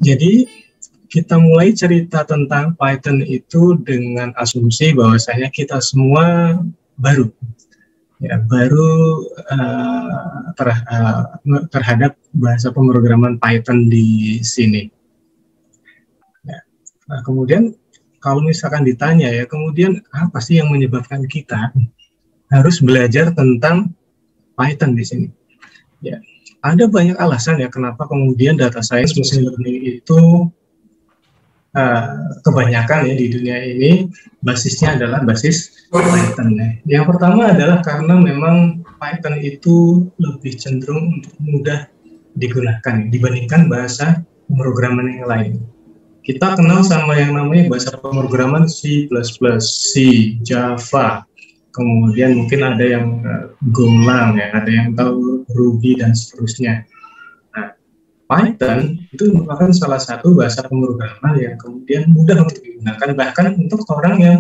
Jadi kita mulai cerita tentang Python itu dengan asumsi bahwasanya kita semua baru, ya, baru terhadap bahasa pemrograman Python di sini. Ya. Nah, kemudian kalau misalkan ditanya ya, kemudian apa sih yang menyebabkan kita harus belajar tentang Python di sini? Ya, ada banyak alasan ya kenapa kemudian data science machine learning itu kebanyakan ya di dunia ini basisnya adalah basis Python. Yang pertama adalah karena memang Python itu lebih cenderung untuk mudah digunakan dibandingkan bahasa pemrograman yang lain. Kita kenal sama yang namanya bahasa pemrograman C++, C, Java, kemudian mungkin ada yang Golang, ya, ada yang tahu Ruby dan seterusnya. Nah, Python itu merupakan salah satu bahasa pemrograman yang kemudian mudah untuk digunakan, bahkan untuk orang yang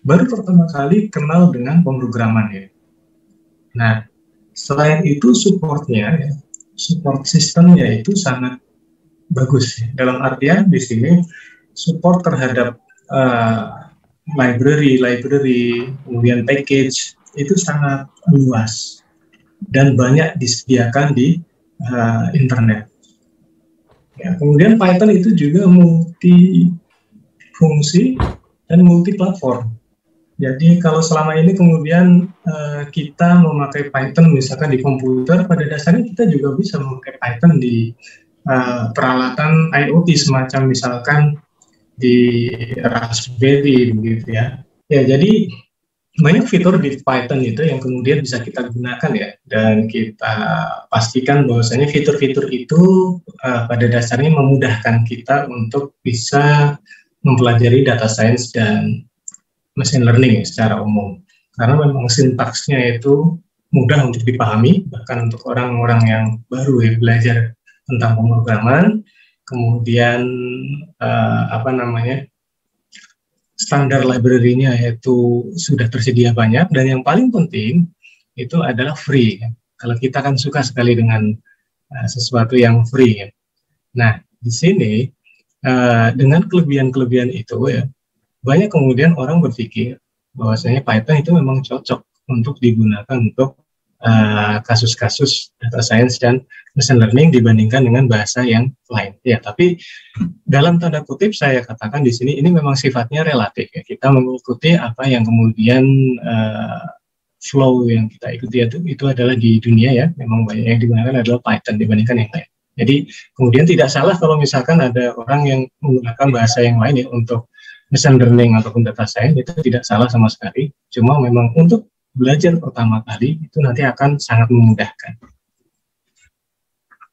baru pertama kali kenal dengan pemrograman ya. Nah, selain itu supportnya, ya, support sistemnya itu sangat bagus. Dalam artian di sini support terhadap library, kemudian package itu sangat luas dan banyak disediakan di internet. Ya, kemudian Python itu juga multi fungsi dan multi platform. Jadi kalau selama ini kemudian kita memakai Python misalkan di komputer, pada dasarnya kita juga bisa memakai Python di peralatan IoT semacam misalkan di Raspberry begitu ya. Ya, jadi banyak fitur di Python itu yang kemudian bisa kita gunakan ya, dan kita pastikan bahwasanya fitur-fitur itu pada dasarnya memudahkan kita untuk bisa mempelajari data science dan machine learning ya, secara umum. Karena memang sintaksnya itu mudah untuk dipahami, bahkan untuk orang-orang yang baru ya belajar tentang pemrograman, kemudian standar library-nya itu sudah tersedia banyak, dan yang paling penting itu adalah free. Kalau kita kan suka sekali dengan sesuatu yang free ya. Nah, di sini dengan kelebihan-kelebihan itu ya, banyak kemudian orang berpikir bahwasanya Python itu memang cocok untuk digunakan untuk kasus-kasus data science dan machine learning dibandingkan dengan bahasa yang lain. Ya, tapi dalam tanda kutip saya katakan di sini ini memang sifatnya relatif ya. Kita mengikuti apa yang kemudian flow yang kita ikuti itu adalah di dunia ya. Memang banyak yang digunakan adalah Python dibandingkan yang lain. Jadi kemudian tidak salah kalau misalkan ada orang yang menggunakan bahasa yang lain ya untuk machine learning ataupun data science, itu tidak salah sama sekali. Cuma memang untuk belajar pertama kali itu nanti akan sangat memudahkan.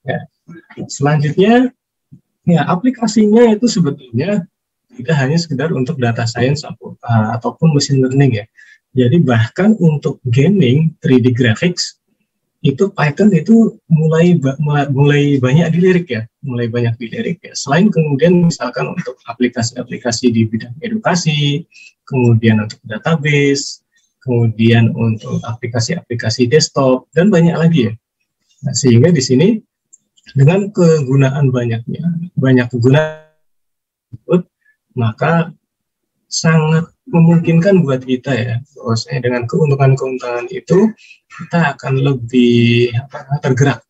Ya. Selanjutnya, ya aplikasinya itu sebetulnya tidak hanya sekedar untuk data science ataupun machine learning ya. Jadi bahkan untuk gaming, 3D graphics itu Python itu mulai banyak dilirik ya, Selain kemudian misalkan untuk aplikasi-aplikasi di bidang edukasi, kemudian untuk database, kemudian untuk aplikasi-aplikasi desktop, dan banyak lagi ya. Nah, sehingga di sini dengan kegunaan banyak kegunaan, maka sangat memungkinkan buat kita ya, bahwasanya dengan keuntungan-keuntungan itu kita akan lebih tergerak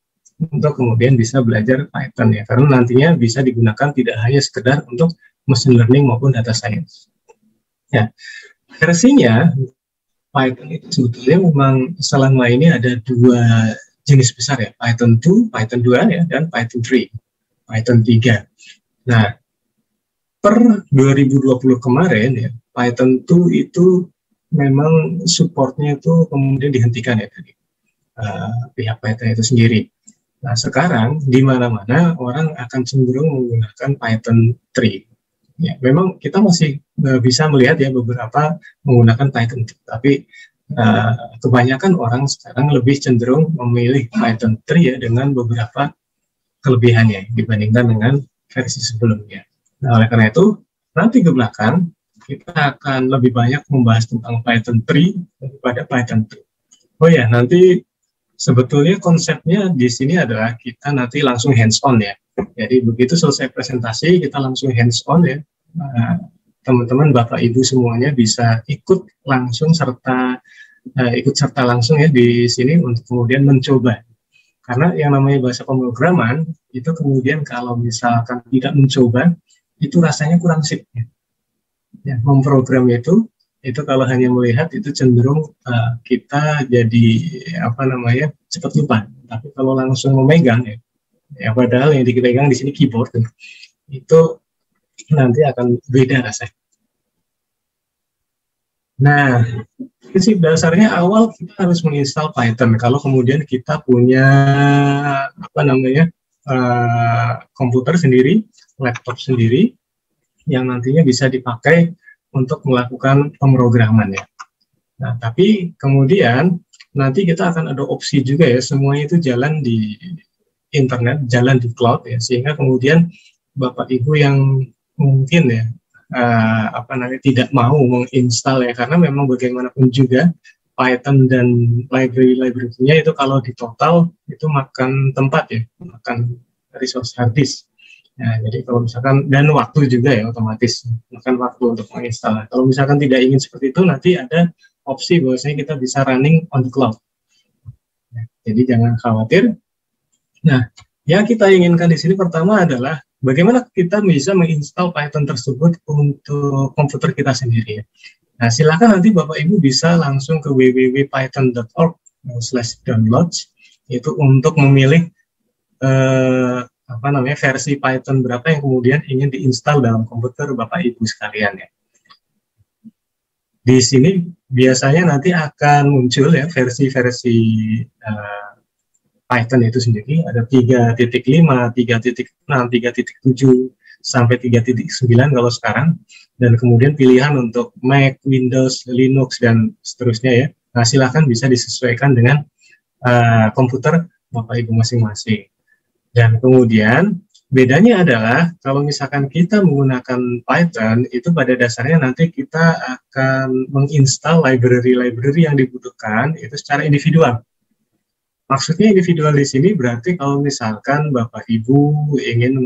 untuk kemudian bisa belajar Python ya, karena nantinya bisa digunakan tidak hanya sekedar untuk machine learning maupun data science. Ya, versinya Python itu sebetulnya memang selama ini ada dua jenis besar ya, Python 2 ya, dan Python 3, Python 3. Nah, per 2020 kemarin ya, Python 2 itu memang supportnya itu kemudian dihentikan ya dari pihak Python itu sendiri. Nah, sekarang di mana-mana orang akan cenderung menggunakan Python 3. Ya, memang kita masih bisa melihat ya beberapa menggunakan Python 2, tapi kebanyakan orang sekarang lebih cenderung memilih Python 3 ya, dengan beberapa kelebihannya dibandingkan dengan versi sebelumnya. Nah, oleh karena itu, nanti ke belakang kita akan lebih banyak membahas tentang Python 3 daripada Python 2. Oh ya, nanti Sebetulnya konsepnya di sini adalah kita nanti langsung hands on ya. Jadi begitu selesai presentasi kita langsung hands on ya. Teman-teman Bapak Ibu semuanya bisa ikut langsung ikut serta langsung ya di sini untuk kemudian mencoba. Karena yang namanya bahasa pemrograman itu kemudian kalau misalkan tidak mencoba itu rasanya kurang sip ya. Ya, memprogram itu kalau hanya melihat itu cenderung kita jadi cepat lupa. Tapi kalau langsung memegang ya padahal yang dipegang di sini keyboard itu nanti akan beda rasanya. Nah, prinsip dasarnya awal kita harus menginstal Python. Kalau kemudian kita punya komputer sendiri, laptop sendiri yang nantinya bisa dipakai untuk melakukan pemrograman ya. Nah, tapi kemudian nanti kita akan ada opsi juga ya, semuanya itu jalan di internet, jalan di cloud ya, sehingga kemudian Bapak Ibu yang mungkin ya tidak mau menginstal ya, karena memang bagaimanapun juga Python dan library-nya itu kalau di total itu makan tempat ya, makan resource hard disk. Nah, jadi kalau misalkan dan waktu juga ya otomatis makan waktu untuk menginstal. Kalau misalkan tidak ingin seperti itu, nanti ada opsi bahwasanya kita bisa running on the cloud. Nah, jadi jangan khawatir. Nah, yang kita inginkan di sini pertama adalah bagaimana kita bisa menginstal Python tersebut untuk komputer kita sendiri. Nah, silakan nanti Bapak Ibu bisa langsung ke www.python.org/downloads itu untuk memilih versi Python berapa yang kemudian ingin diinstal dalam komputer Bapak Ibu sekalian ya. Di sini biasanya nanti akan muncul ya versi-versi Python itu sendiri, ada 3.5, 3.6, 3.7, sampai 3.9 kalau sekarang, dan kemudian pilihan untuk Mac, Windows, Linux, dan seterusnya ya. Nah, silakan bisa disesuaikan dengan komputer Bapak Ibu masing-masing. Dan kemudian bedanya adalah kalau misalkan kita menggunakan Python, itu pada dasarnya nanti kita akan menginstal library-library yang dibutuhkan itu secara individual. Maksudnya individual di sini berarti kalau misalkan Bapak Ibu ingin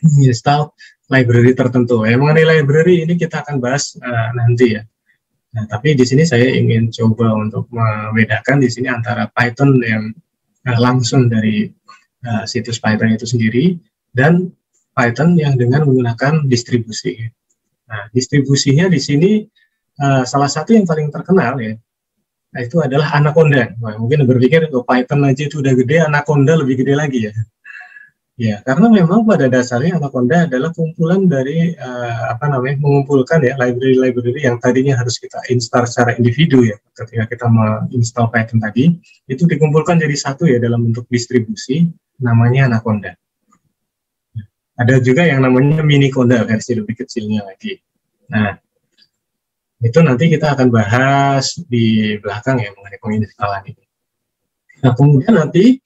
menginstal library tertentu. Mengenai library ini kita akan bahas nanti ya. Nah, tapi di sini saya ingin coba untuk membedakan di sini antara Python yang langsung dari situs Python itu sendiri dan Python yang dengan menggunakan distribusi. Nah, distribusinya di sini salah satu yang paling terkenal ya, nah, itu adalah Anaconda. Nah, mungkin berpikir Python aja itu udah gede, Anaconda lebih gede lagi ya. Ya, karena memang pada dasarnya Anaconda adalah kumpulan dari mengumpulkan ya library-library yang tadinya harus kita install secara individu ya. Ketika kita menginstal Python tadi, itu dikumpulkan jadi satu ya dalam bentuk distribusi, namanya Anaconda. Ada juga yang namanya Miniconda, versi lebih kecilnya lagi. Nah, itu nanti kita akan bahas di belakang ya mengenai penginstalan ini. Nah, kemudian nanti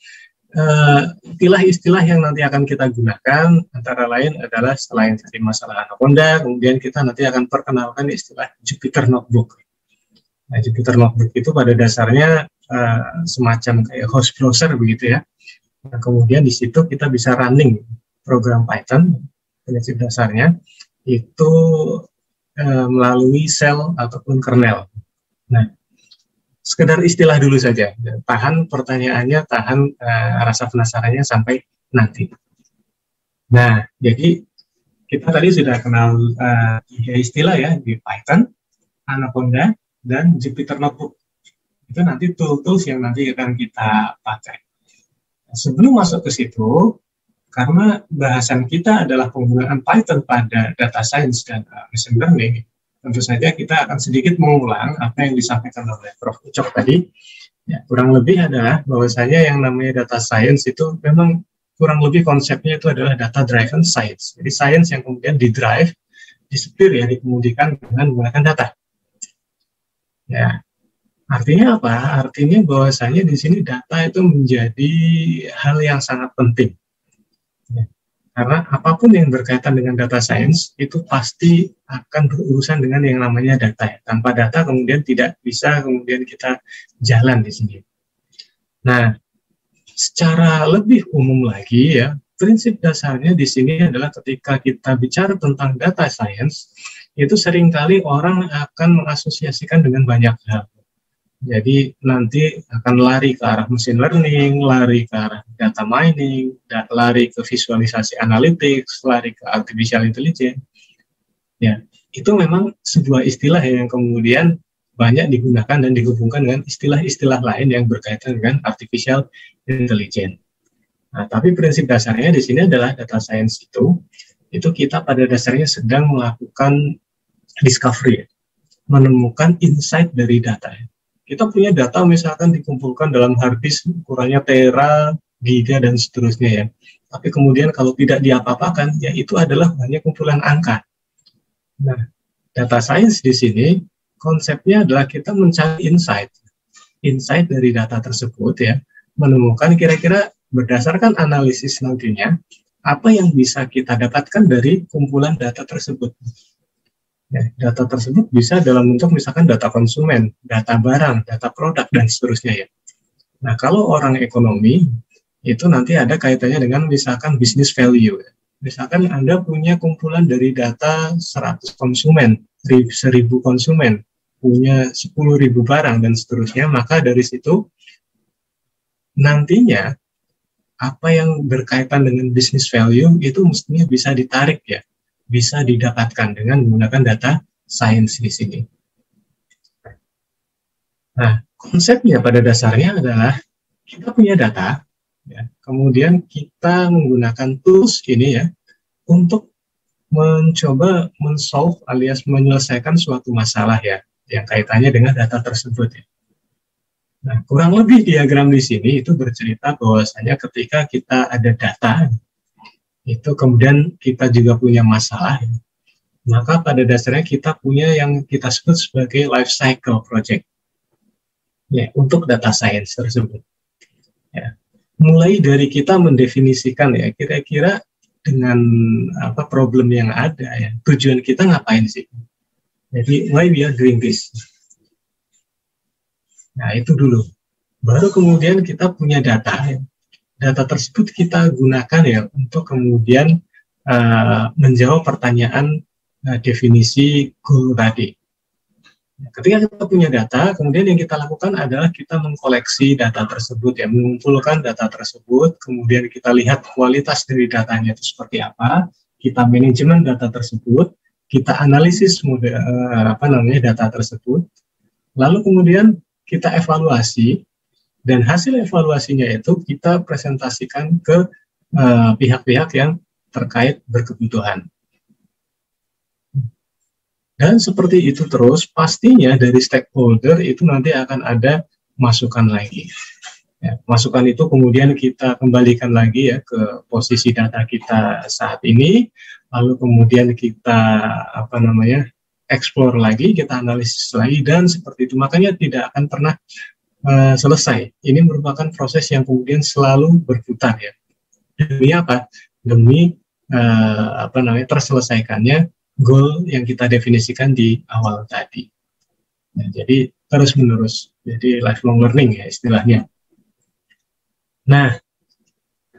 istilah-istilah yang nanti akan kita gunakan antara lain adalah selain tadi masalah Anaconda, kemudian kita nanti akan perkenalkan istilah Jupyter Notebook. Nah, Jupyter Notebook itu pada dasarnya semacam kayak host browser begitu ya. Nah, kemudian di situ kita bisa running program Python, prinsip dasarnya itu melalui shell ataupun kernel. Nah, sekedar istilah dulu saja, tahan pertanyaannya, tahan rasa penasarannya sampai nanti. Nah, jadi kita tadi sudah kenal 3 istilah ya di Python, Anaconda, dan Jupyter Notebook. Itu nanti tools yang nanti akan kita pakai. Sebelum masuk ke situ, karena bahasan kita adalah penggunaan Python pada data science dan machine learning, tentu saja kita akan sedikit mengulang apa yang disampaikan oleh Prof. Ucok tadi. Ya, kurang lebih adalah bahwasanya yang namanya data science itu memang kurang lebih konsepnya itu adalah data driven science. Jadi science yang kemudian didrive, disetir ya, dikemudikan dengan menggunakan data. Ya, artinya apa? Artinya bahwasanya di sini data itu menjadi hal yang sangat penting. Ya. Karena apapun yang berkaitan dengan data science itu pasti akan berurusan dengan yang namanya data. Tanpa data kemudian tidak bisa kemudian kita jalan di sini. Nah, secara lebih umum lagi ya, prinsip dasarnya di sini adalah ketika kita bicara tentang data science, itu seringkali orang akan mengasosiasikan dengan banyak hal. Jadi nanti akan lari ke arah machine learning, lari ke arah data mining, lari ke visualisasi analytics, lari ke artificial intelligence. Ya, itu memang sebuah istilah yang kemudian banyak digunakan dan dihubungkan dengan istilah-istilah lain yang berkaitan dengan artificial intelligence. Nah, tapi prinsip dasarnya di sini adalah data science itu kita pada dasarnya sedang melakukan discovery, menemukan insight dari data. Kita punya data misalkan dikumpulkan dalam hard disk ukurannya tera, giga, dan seterusnya ya. Tapi kemudian kalau tidak diapa-apakan, ya itu adalah hanya kumpulan angka. Nah, data science di sini konsepnya adalah kita mencari insight dari data tersebut ya, menemukan kira-kira berdasarkan analisis nantinya apa yang bisa kita dapatkan dari kumpulan data tersebut. Ya, data tersebut bisa dalam bentuk misalkan data konsumen, data barang, data produk, dan seterusnya ya. Nah, kalau orang ekonomi, itu nanti ada kaitannya dengan misalkan business value. Misalkan Anda punya kumpulan dari data 100 konsumen, 1000 konsumen, punya 10.000 barang, dan seterusnya, maka dari situ nantinya apa yang berkaitan dengan business value itu mestinya bisa ditarik ya, bisa didapatkan dengan menggunakan data science di sini. Nah, konsepnya pada dasarnya adalah kita punya data, ya, kemudian kita menggunakan tools ini ya untuk mencoba men-solve alias menyelesaikan suatu masalah ya yang kaitannya dengan data tersebut ya. Nah, kurang lebih diagram di sini itu bercerita bahwasanya ketika kita ada data itu kemudian kita juga punya masalah, maka pada dasarnya kita punya yang kita sebut sebagai life cycle project ya, untuk data science tersebut ya. Mulai dari kita mendefinisikan ya kira-kira dengan apa problem yang ada ya, tujuan kita ngapain sih, jadi why we are doing this. Nah, itu dulu, baru kemudian kita punya data ya. Data tersebut kita gunakan ya untuk kemudian menjawab pertanyaan definisi goal tadi. Ketika kita punya data, kemudian yang kita lakukan adalah kita mengkoleksi data tersebut ya, mengumpulkan data tersebut, kemudian kita lihat kualitas dari datanya itu seperti apa, kita manajemen data tersebut, kita analisis data tersebut, lalu kemudian kita evaluasi. Dan hasil evaluasinya itu kita presentasikan ke pihak-pihak yang terkait berkebutuhan. Dan seperti itu terus, pastinya dari stakeholder itu nanti akan ada masukan lagi. Ya, masukan itu kemudian kita kembalikan lagi ya ke posisi data kita saat ini, lalu kemudian kita explore lagi, kita analisis lagi, dan seperti itu. Makanya tidak akan pernah selesai. Ini merupakan proses yang kemudian selalu berputar ya. Demi apa? Demi terselesaikannya goal yang kita definisikan di awal tadi. Nah, jadi terus menerus. Jadi lifelong learning ya istilahnya. Nah,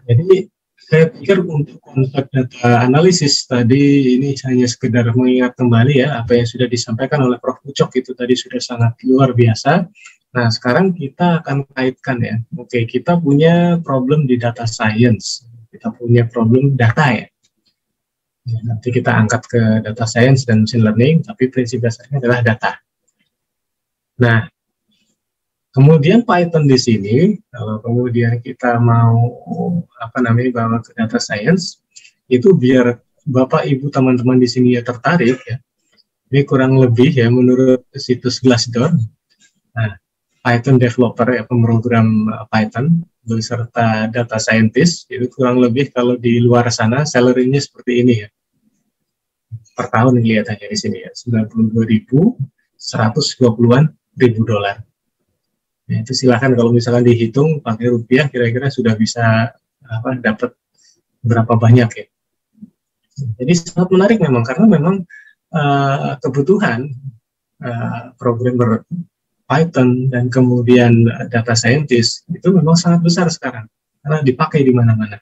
jadi saya pikir untuk konsep data analisis tadi ini hanya sekedar mengingat kembali ya apa yang sudah disampaikan oleh Prof. Ucok itu tadi sudah sangat luar biasa. Nah, sekarang kita akan kaitkan ya. Oke, kita punya problem di data science. Kita punya problem data ya. Nanti kita angkat ke data science dan machine learning, tapi prinsip dasarnya adalah data. Nah, kemudian Python di sini, kalau kemudian kita mau bawa ke data science, itu biar Bapak Ibu teman-teman di sini ya tertarik ya. Ini kurang lebih ya menurut situs Glassdoor. Nah, Python developer ya, pemrogram Python beserta data scientist itu kurang lebih kalau di luar sana salary-nya seperti ini ya. Per tahun kelihatannya di sini ya, 92.120-an ribu dolar. Ya, itu silakan kalau misalkan dihitung pakai rupiah kira-kira sudah bisa dapat berapa banyak ya. Jadi sangat menarik memang karena memang kebutuhan programmer Python dan kemudian data scientist itu memang sangat besar sekarang karena dipakai di mana-mana.